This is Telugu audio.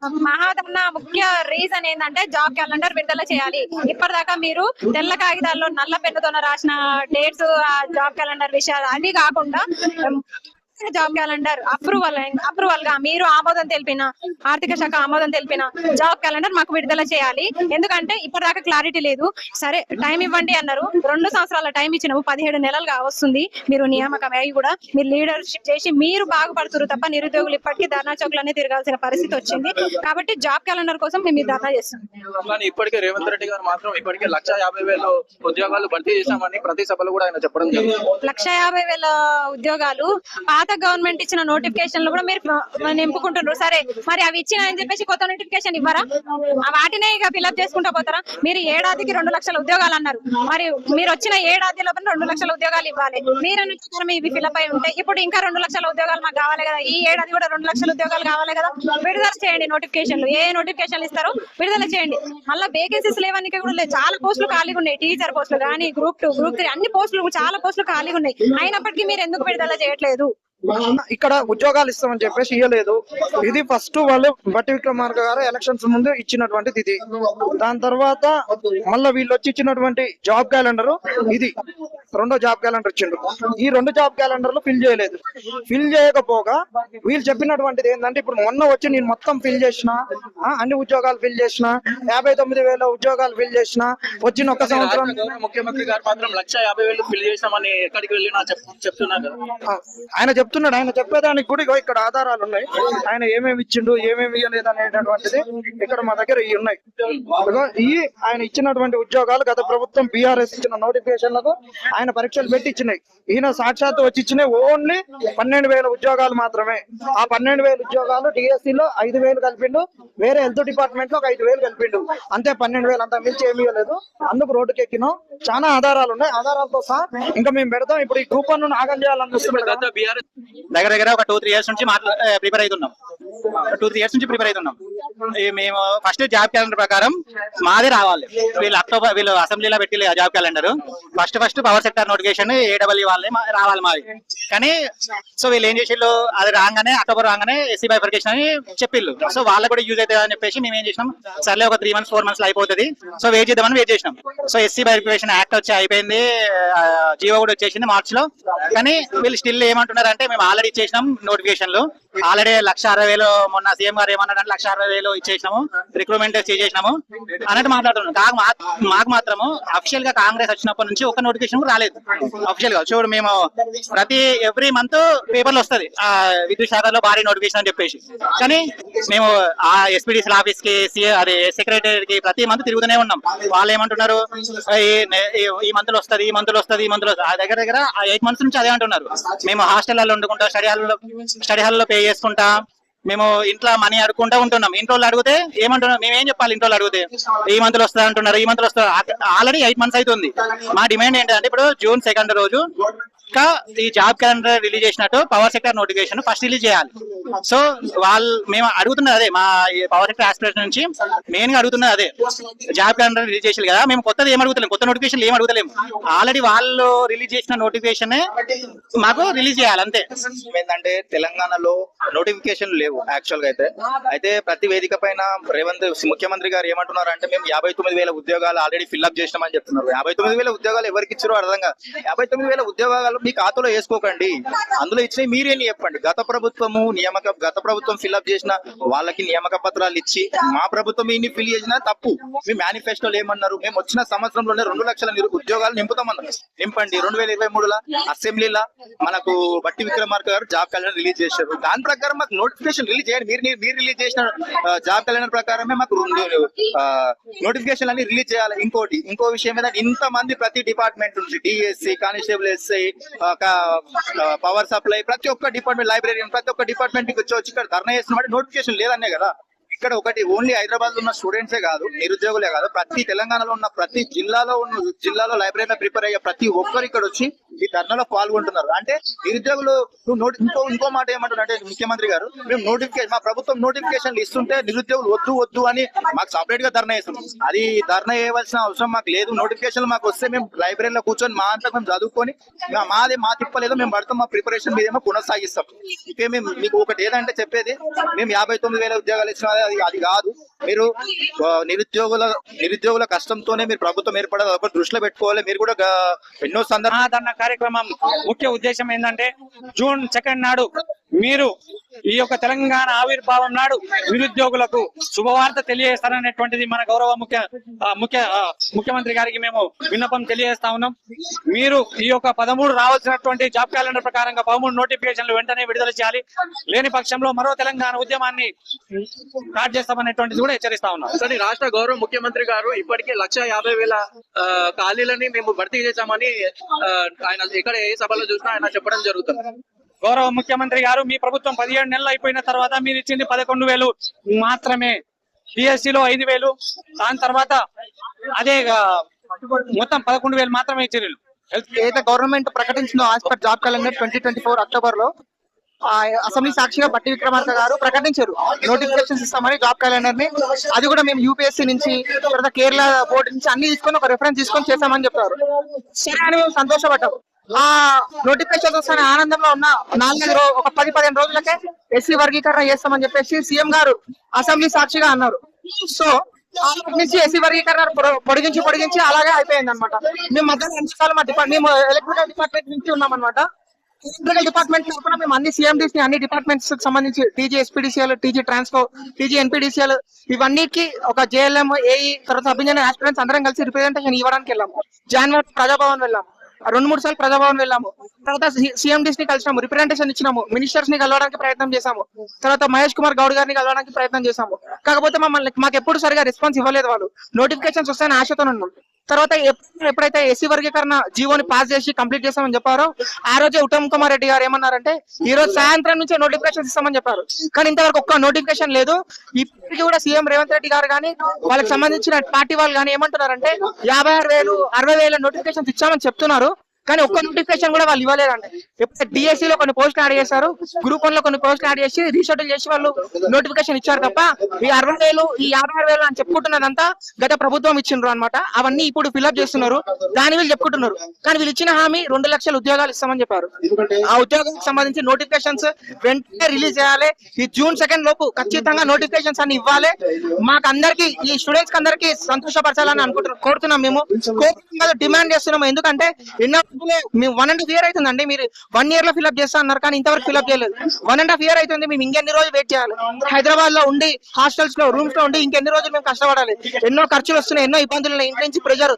మహాధర్ణ ముఖ్య రీజన్ ఏంటంటే జాబ్ క్యాలెండర్ విడుదల చేయాలి. ఇప్పటిదాకా మీరు తెల్ల కాగితాల్లో నల్ల పెన్నుతో రాసిన డేట్స్, జాబ్ క్యాలెండర్ విషయాలు అది కాకుండా జాబ్ క్యాలెండర్ అప్రూవల్ గా మీరు ఆమోదం తెలిపిన, ఆర్థిక శాఖ ఆమోదం తెలిపిన జాబ్ క్యాలెండర్ మాకు విడుదల చేయాలి. ఎందుకంటే ఇప్పటిదాకా క్లారిటీ లేదు. సరే టైం ఇవ్వండి అన్నారు, 2 సంవత్సరాల టైం ఇచ్చినాము, 17 నెలలుగా వస్తుంది. మీరు నియామకం అయ్యి కూడా మీరు లీడర్షిప్ చేసి మీరు బాగుపడుతున్నారు తప్ప నిరుద్యోగులు ఇప్పటికీ ధర్నా చౌక్లన్నీ తిరగాల్సిన పరిస్థితి వచ్చింది. కాబట్టి జాబ్ క్యాలెండర్ కోసం మేము ధర్నా చేస్తాం. ఇప్పటికే రేవంత్ రెడ్డి గారు మాత్రం ఇప్పటికే 150,000 ఉద్యోగాలు భర్తీ చేశామని ప్రతి సభలో కూడా ఆయన చెప్పడం జరిగింది. 150,000 ఉద్యోగాలు పాత గవర్నమెంట్ ఇచ్చిన నోటిఫికేషన్లు కూడా మీరు నింపుకుంటున్నారు. సరే మరి అవి ఇచ్చిన అని చెప్పేసి కొత్త నోటిఫికేషన్ ఇవ్వరా? వాటినే ఇక ఫిల్అప్ చేసుకుంటా పోతారా? మీరు ఏడాదికి 2 లక్షల ఉద్యోగాలు అన్నారు. మరి మీరు వచ్చిన ఏడాది లోపల 2 లక్షల ఉద్యోగాలు ఇవ్వాలి. మీరు ఇవి ఫిల్అప్ అయి ఉంటే ఇప్పుడు ఇంకా 2 లక్షల ఉద్యోగాలు మాకు కావాలి కదా. ఈ ఏడాది కూడా 2 లక్షల ఉద్యోగాలు కావాలి కదా. విడుదల చేయండి నోటిఫికేషన్లు. ఏ నోటిఫికేషన్లు ఇస్తారో విడుదల చేయండి. మళ్ళీ వేకెన్సీస్ లేవనికి కూడా లేదు. చాలా పోస్టులు ఖాళీగా ఉన్నాయి. టీచర్ పోస్టులు కానీ, గ్రూప్ 2, గ్రూప్ 3 అన్ని పోస్టులు, చాలా పోస్టులు ఖాళీగా ఉన్నాయి. అయినప్పటికీ మీరు ఎందుకు విడుదల చేయట్లేదు? ఇక్కడ ఉద్యోగాలు ఇస్తామని చెప్పేసి ఇవ్వలేదు. ఇది ఫస్ట్ వాళ్ళు బట్టి విక్రమార్క గారు ఎలక్షన్స్ ముందు ఇచ్చినటువంటిది ఇది. దాని తర్వాత మళ్ళీ వీళ్ళు వచ్చి ఇచ్చినటువంటి జాబ్ క్యాలెండర్ ఇది 2వ జాబ్ క్యాలెండర్ ఇచ్చిండు. ఈ 2 జాబ్ క్యాలెండర్లు ఫిల్ చేయలేదు. ఫిల్ చేయకపోగా వీళ్ళు చెప్పినటువంటిది ఏంటంటే ఇప్పుడు మొన్న వచ్చి నేను మొత్తం ఫిల్ చేసిన, అన్ని ఉద్యోగాలు ఫిల్ చేసిన, 59,000 ఉద్యోగాలు ఫిల్ చేసిన, వచ్చిన 1 సంవత్సరం ముఖ్యమంత్రి గారు మాత్రం 150,000 ఫిల్ చేశామని ఎక్కడికి వెళ్ళినా చెప్తున్నారు. ఆయన చెప్తున్నాడు. ఆయన చెప్పేదానికి కూడా ఇక్కడ ఆధారాలు ఉన్నాయి. ఆయన ఏమేమి ఇచ్చిండు, ఏమేమి ఇవ్వలేదు అనేటటువంటిది ఇక్కడ మా దగ్గర ఇవి ఉన్నాయి. ఈ ఆయన ఇచ్చినటువంటి ఉద్యోగాలు గత ప్రభుత్వం బీఆర్ఎస్ ఇచ్చిన నోటిఫికేషన్లకు ఆయన పరీక్షలు పెట్టి ఇచ్చినాయి. ఈయన సాక్షాత్తు వచ్చి ఇచ్చినాయి ఓన్లీ 12,000 ఉద్యోగాలు మాత్రమే. ఆ 12,000 ఉద్యోగాలు డిఎస్సి లో 5,000 కలిపిండు, వేరే హెల్త్ డిపార్ట్మెంట్ లో 5,000 కలిపిండు. అంతే 12,000, అంత మించి ఏమి ఇవ్వలేదు. అందుకు రోడ్డుకి ఎక్కినాం. చాలా ఆధారాలు ఉన్నాయి. ఆధారాలతో సహా ఇంకా మేము పెడతాం. ఇప్పుడు ఈ గ్రూప్ 1 ఆగం చేయాలని దగ్గర ఒక 2-3 ఇయర్స్ నుంచి ప్రిపేర్ అవుతున్నాం. 2-3 ఇయర్స్ నుంచి ప్రిపేర్ అవుతున్నాం. మేము ఫస్ట్ జాబ్ క్యాలెండర్ ప్రకారం మాదే రావాలి. వీళ్ళు అసెంబ్లీలో పెట్టి job calendar first power sector notification AW వాళ్ళే రావాలి మాది. కానీ సో వీళ్ళు ఏం చేసిళ్ళు, అది రాగానే అక్టోబర్ రాగానే ఎస్సీ బైఫర్కేషన్ అని చెప్పిళ్ళు. సో వాళ్ళకి కూడా యూజ్ అవుతుంది అని చెప్పేసి మేము ఏం చేసినాం, సర్లే ఒక 3 months 4 months అయిపోతుంది, సో వెయిట్ చేద్దామని వెయిట్ చేసినాం. సో ఎస్సీ బైఫర్కేషన్ యాక్ట్ వచ్చి అయిపోయింది, జీవో కూడా వచ్చేసింది మార్చ్ లో. కానీ వీళ్ళు స్టిల్ ఏమంటున్నారు అంటే మేము ఆల్రెడీ ఇచ్చేసినాం నోటిఫికేషన్లు, ఆల్రెడీ 160,000 మొన్న సీఎం గారు ఏమన్నారంటే 160,000 ఇచ్చేసినాము, రిక్రూట్మెంట్ చేసేసినాము అన్నట్టు మాట్లాడుతున్నాం. మాకు మాత్రము అఫిషియల్ గా కాంగ్రెస్ వచ్చినప్పటి నుంచి ఒక నోటిఫికేషన్ కూడా రాలేదు అఫిషియల్ గా. చూడు మేము ఎవ్రీ మంత్ పేపర్లు వస్తుంది విద్యుత్ శాఖలో భారీ నోటిఫికేషన్ అని చెప్పేసి. కానీ మేము ఆ ఎస్పీడీసీ ఆఫీస్ కి, అదే సెక్రటరీ కి ప్రతి మంత్ తిరుగుతూనే ఉన్నాం. వాళ్ళు ఏమంటున్నారు, ఈ మంత్లో వస్తుంది, ఈ మంత్లో వస్తుంది, ఈ మంత్లో దగ్గర 8 months నుంచి అదే అంటున్నారు. మేము హాస్టల్లో వండుకుంటా, స్టడీ హాల్లో పే చేసుకుంటా, మేము ఇంట్లో మనీ అడుకుంటా ఉంటున్నాం. ఇంట్లో అడిగితే ఏమంటున్నారు, మేమేం చెప్పాలి? ఇంట్లో అడిగితే ఈ మంత్లో వస్తా అంటున్నారు, ఈ మంత్లో వస్తా. ఆల్రెడీ 8 months అవుతుంది. మా డిమాండ్ ఏంటంటే ఇప్పుడు June 2nd రోజు ఇంకా ఈ జాబ్ క్యాలెండర్ రిలీజ్ చేసినట్టు power sector notification first release చేయాలి. సో మేము అడుగుతున్నది అదే, మా పవర్ సెక్టర్ ఆస్పిరేషన్ నుంచి మెయిన్ గా అడుగుతున్నది అదే. జాబ్ క్యాలెండర్ రిలీజ్ చేసి కదా, మేము కొత్తది ఏం అడుగుతలేము, కొత్త నోటిఫికేషన్ ఏం అడుగుతలేము. ఆల్రెడీ వాళ్ళు రిలీజ్ చేసిన నోటిఫికేషన్ మాకు రిలీజ్ చేయాలి అంతే. ఏంటంటే తెలంగాణలో నోటిఫికేషన్ లేవు యాక్చువల్ గా. అయితే ప్రతి వేదిక పైన రేవంత్ ముఖ్యమంత్రి గారు ఏమంటున్నారు అంటే మేము 59,000 ఉద్యోగాలు ఆల్రెడీ ఫిల్అప్ చేసినామని చెప్తున్నారు. 59,000 ఉద్యోగాలు ఎవరికి ఇచ్చారో అర్థం కాదు. 59,000 ఉద్యోగాలు మీ ఖాతాలో వేసుకోకండి, అందులో ఇచ్చిన మీరేని చెప్పండి. గత ప్రభుత్వం ఫిల్అప్ చేసిన వాళ్ళకి నియామక పత్రాలు ఇచ్చి మా ప్రభుత్వం ఇన్ని ఫిల్ చేసిన తప్పు. మీ మేనిఫెస్టోలో ఏమన్నారు, మేము వచ్చిన సంవత్సరంలోనే 2 లక్షల ఉద్యోగాలు నింపుతామన్నారు. నింపండి. 2023లో అసెంబ్లీలో మనకు బట్టి విక్రమార్క గారు జాబ్ క్యాలెండర్ రిలీజ్ చేశారు. దాని ప్రకారం మాకు నోటిఫికేషన్ రిలీజ్ చేయండి. మీరు రిలీజ్ చేసిన జాబ్ క్యాలెండర్ ప్రకారమే మాకు నోటిఫికేషన్ అన్ని రిలీజ్ చేయాలి. ఇంకో విషయం ఏంటంటే ఇంతమంది ప్రతి డిపార్ట్మెంట్ నుంచి DSC, constable, SI, power supply, ప్రతి ఒక్క డిపార్ట్మెంట్, లైబ్రరీ, ప్రతి ఒక్క డిపార్ట్మెంట్ వచ్చి ఇక్కడ ధర్నా చేస్తున్నట్టు నోటిఫికేషన్ లేదనే కదా. ఇక్కడ ఒకటి ఓన్లీ హైదరాబాద్ లో ఉన్న స్టూడెంట్సే కాదు, నిరుద్యోగులే కాదు, ప్రతి తెలంగాణలో ఉన్న ప్రతి జిల్లాలో లైబ్రరీలో ప్రిపేర్ అయ్యే ప్రతి ఒక్కరు ఇక్కడ వచ్చి ఈ ధర్నాలో పాల్గొంటున్నారు. అంటే నిరుద్యోగులు ఇంకో మాట ఏమంటారు అంటే ముఖ్యమంత్రి గారు, మేము మా ప్రభుత్వం నోటిఫికేషన్లు ఇస్తుంటే నిరుద్యోగులు వద్దు అని మాకు సపరేట్ గా ధర్నా చేస్తున్నాం. అది ధర్నా చేయవలసిన అవసరం మాకు లేదు. నోటిఫికేషన్ మాకు వస్తే మేము లైబ్రరీలో కూర్చొని మా అంతా మేము చదువుకొని మా తిప్పలేదో మేము పడతాం, మా ప్రిపరేషన్ మీదేమో కొనసాగిస్తాం. ఇంకే మీకు ఒకటి ఏదంటే చెప్పేది, మేము 59,000 ఉద్యోగాలు ఇచ్చిన అది కాదు. మీరు నిరుద్యోగుల కష్టంతోనే మీరు ప్రభుత్వం ఏర్పడాలి, ఒక దృష్టిలో పెట్టుకోవాలి. మీరు కూడా ఎన్నో అన్న కార్యక్రమం ముఖ్య ఉద్దేశం ఏంటంటే జూన్ 2 నాడు మీరు ఈ యొక్క తెలంగాణ ఆవిర్భావం నాడు నిరుద్యోగులకు శుభవార్త తెలియజేస్తారనేటువంటిది మన గౌరవ ముఖ్యమంత్రి గారికి మేము విన్నపం తెలియజేస్తా ఉన్నాం. మీరు ఈ యొక్క 13 రావాల్సినటువంటి జాబ్ క్యాలెండర్ ప్రకారంగా 13 నోటిఫికేషన్లు వెంటనే విడుదల చేయాలి. లేని పక్షంలో మరో తెలంగాణ ఉద్యమాన్ని స్టార్ట్ చేస్తామనేటువంటిది కూడా హెచ్చరిస్తా ఉన్నాం. కానీ రాష్ట్ర గౌరవ ముఖ్యమంత్రి గారు ఇప్పటికే 1,50,000 ఖాళీలని మేము భర్తీ చేశామని ఆయన ఇక్కడ ఏ సభలో చూసినా ఆయన చెప్పడం జరుగుతుంది. గౌరవ ముఖ్యమంత్రి గారు మీ ప్రభుత్వం 17 నెలలు అయిపోయిన తర్వాత మీరు ఇచ్చింది 11,000 మాత్రమే. డిఎస్సిలో 5,000, దాని తర్వాత అదే మొత్తం 11,000 మాత్రమే ఇచ్చారు. ఏదైతే గవర్నమెంట్ ప్రకటించిందో as per job calendar 2024 October లో అసెంబ్లీ సాక్షిగా బట్టి విక్రమార్క గారు ప్రకటించారు నోటిఫికేషన్స్ ఇస్తామని జాబ్ క్యాలెండర్ ని. అది కూడా మేము యూపీఎస్సీ నుంచి తర్వాత కేరళ బోర్డు నుంచి అన్ని తీసుకొని ఒక రెఫరెన్స్ తీసుకొని చేస్తామని చెప్పారు. సరే అని మేము సంతోషపడ్డాం. ఆ నోటిఫికేషన్ వస్తున్న ఆనందంలో ఉన్న 10-15 రోజులకే ఎస్సీ వర్గీకరణ చేస్తామని చెప్పేసి సీఎం గారు అసెంబ్లీ సాక్షిగా అన్నారు. సో నుంచి ఎస్సీ వర్గీకరణ పొడిగించి అలాగే అయిపోయింది అనమాట. మేము మధ్యలో ఎన్నిసార్లు మేము ఎలక్ట్రికల్ డిపార్ట్మెంట్ నుంచి ఉన్నాం అనమాట. ఎలక్ట్రికల్ డిపార్ట్మెంట్ తరఫున మేము అన్ని సిఎండీస్ ని అన్ని డిపార్ట్మెంట్స్ కి సంబంధించి TG SPDCL, TG Transco, TG NPDCL ఇవన్నిటికి ఒక జేఎల్ఎం, ఏఈ తర్వాత సబ్ ఇంజనీర్ ఆస్పిరెంట్స్ అందరం కలిసి రిప్రజెంటేషన్ ఇవ్వడానికి వెళ్ళాము. జనవరి ప్రజాభవన్ వెళ్ళాము, 2-3 సార్లు ప్రజాభవన్ వెళ్ళాము. తర్వాత సీఎండీస్ ని కలిసినాము, రిప్రజెంటేషన్ ఇచ్చినాము, మినిస్టర్స్ ని కలవడానికి ప్రయత్నం చేశాము. తర్వాత మహేష్ కుమార్ గౌడ్ గారిని కలవడానికి ప్రయత్నం చేశాము. కాకపోతే మాకు ఎప్పుడు సరిగా రెస్పాన్స్ ఇవ్వలేదు. వాళ్ళు నోటిఫికేషన్స్ వస్తాయని ఆశతో ఉన్నాం. తర్వాత ఎప్పుడైతే ఎస్సీ వర్గీకరణ జీవోని పాస్ చేసి కంప్లీట్ చేస్తామని చెప్పారో ఆ రోజే ఉత్తమ్ కుమార్ రెడ్డి గారు ఏమన్నారంటే ఈ రోజు సాయంత్రం నుంచే నోటిఫికేషన్ ఇస్తామని చెప్పారు. కానీ ఇంతవరకు ఒక్క నోటిఫికేషన్ లేదు. ఇప్పటికీ కూడా సీఎం రేవంత్ రెడ్డి గారు కానీ వాళ్ళకి సంబంధించిన పార్టీ వాళ్ళు కానీ ఏమంటున్నారంటే 56,000, 60,000 నోటిఫికేషన్స్ ఇచ్చామని చెప్తున్నారు. కానీ ఒక్క నోటిఫికేషన్ కూడా వాళ్ళు ఇవ్వలేదండి. ఎప్పుడైతే డిఎస్సీ లో కొన్ని పోస్టులు యాడ్ చేశారు, గ్రూప్ 1 లో కొన్ని పోస్టులు యాడ్ చేసి రీషెడ్యూల్ చేసి వాళ్ళు నోటిఫికేషన్ ఇచ్చారు తప్ప ఈ 60,000, ఈ 56,000 అని చెప్పుకుంటున్నదంతా గత ప్రభుత్వం ఇచ్చిండ్రు అనమాట. అవన్నీ ఇప్పుడు ఫిల్అప్ చేస్తున్నారు, దాని వీళ్ళు చెప్పుకుంటున్నారు. కానీ వీళ్ళు ఇచ్చిన హామీ 2 లక్షల ఉద్యోగాలు ఇస్తామని చెప్పారు. ఆ ఉద్యోగాలకు సంబంధించి నోటిఫికేషన్స్ వెంటనే రిలీజ్ చేయాలి. ఈ జూన్ 2 లోపు ఖచ్చితంగా నోటిఫికేషన్స్ అన్ని ఇవ్వాలి. మాకు అందరికి, ఈ స్టూడెంట్స్ కి అందరికి సంతోషపరచాలని కోరుతున్నాం. మేము డిమాండ్ చేస్తున్నాము. ఎందుకంటే ఎన్నో మేము 1.5 year అవుతుందండి. మీరు 1 year లో ఫిల్అప్ చేస్తా అన్నారు, కానీ ఇంతవరకు ఫిల్అప్ చేయలేదు. 1.5 year అవుతుంది. మేము ఇంకెన్ని రోజులు వెయిట్ చేయాలి? హైదరాబాద్ లో ఉండి హాస్టల్స్ లో రూమ్స్ లో ఉండి ఇంకెన్ని రోజులు మేము కష్టపడాలి? ఎన్నో ఖర్చులు వస్తున్నాయి, ఎన్నో ఇబ్బందులు, ఇంటి నుంచి ప్రెజర్.